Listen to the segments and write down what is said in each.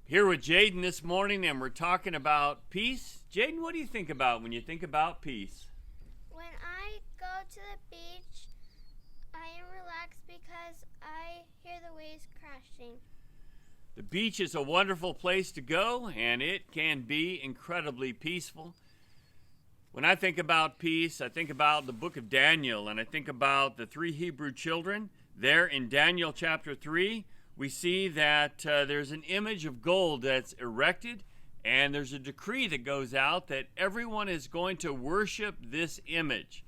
Here with Jaden this morning, and we're talking about peace. Jaden, what do you think about when you think about peace? When I go to the beach, I am relaxed because I hear the waves crashing. The beach is a wonderful place to go, and it can be incredibly peaceful. When I think about peace, I think about the book of Daniel, and I think about the three Hebrew children. There in Daniel chapter 3, we see that there's an image of gold that's erected, and there's a decree that goes out that everyone is going to worship this image.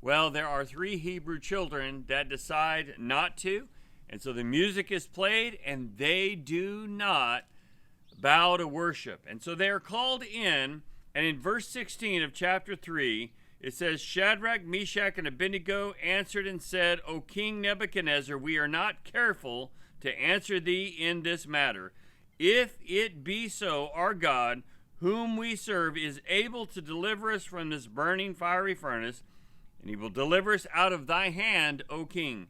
Well, there are three Hebrew children that decide not to, and so the music is played, and they do not bow to worship. And so they are called in, and in verse 16 of chapter 3, it says, Shadrach, Meshach, and Abednego answered and said, O King Nebuchadnezzar, we are not careful to answer thee in this matter. If it be so, our God, whom we serve, is able to deliver us from this burning fiery furnace, and he will deliver us out of thy hand, O king.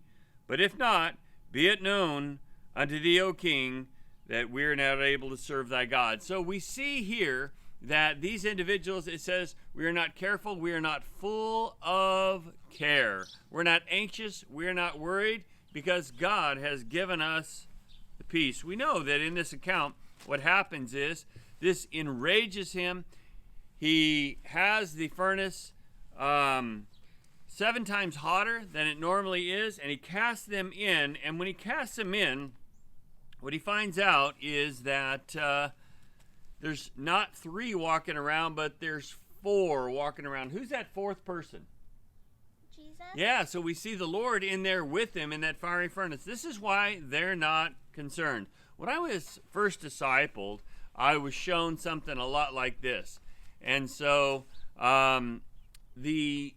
But if not, be it known unto thee, O king, that we are not able to serve thy God. So we see here that these individuals, it says, we are not careful, we are not full of care. We're not anxious, we're not worried, because God has given us the peace. We know that in this account, what happens is this enrages him. He has the furnace 7 times hotter than it normally is, and he casts them in. And when he casts them in, what he finds out is that there's not 3 walking around, but there's 4 walking around. Who's that 4th person? Jesus? Yeah, so we see the Lord in there with them in that fiery furnace. This is why they're not concerned. When I was first discipled, I was shown something a lot like this. And so the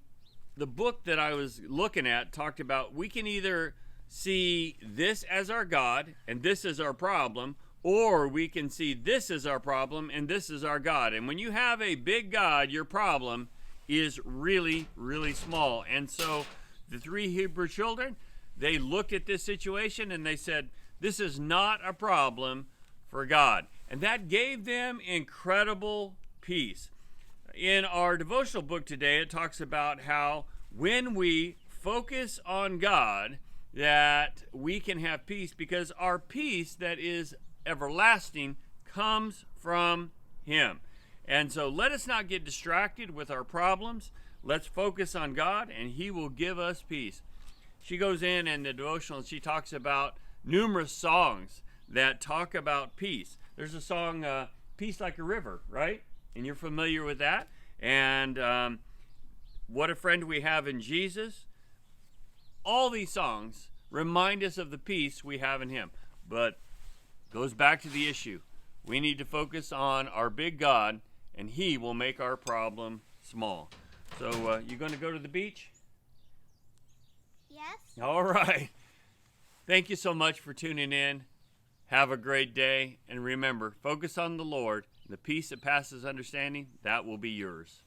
book that I was looking at talked about we can either see this as our God and this is our problem, or we can see this as our problem and this is our God. And when you have a big God, your problem is really, really small. And so the 3 Hebrew children, they looked at this situation and they said, this is not a problem for God. And that gave them incredible peace. In our devotional book today, it talks about how when we focus on God, that we can have peace, because our peace that is everlasting comes from Him. And so let us not get distracted with our problems. Let's focus on God, and He will give us peace. She goes in the devotional, and she talks about numerous songs that talk about peace. There's a song, Peace Like a River, right? And you're familiar with that. And What a Friend We Have in Jesus. All these songs remind us of the peace we have in Him. But goes back to the issue. We need to focus on our big God, and He will make our problem small. So you going to go to the beach? Yes? All right. Thank you so much for tuning in. Have a great day. And remember, focus on the Lord. The peace that passes understanding, that will be yours.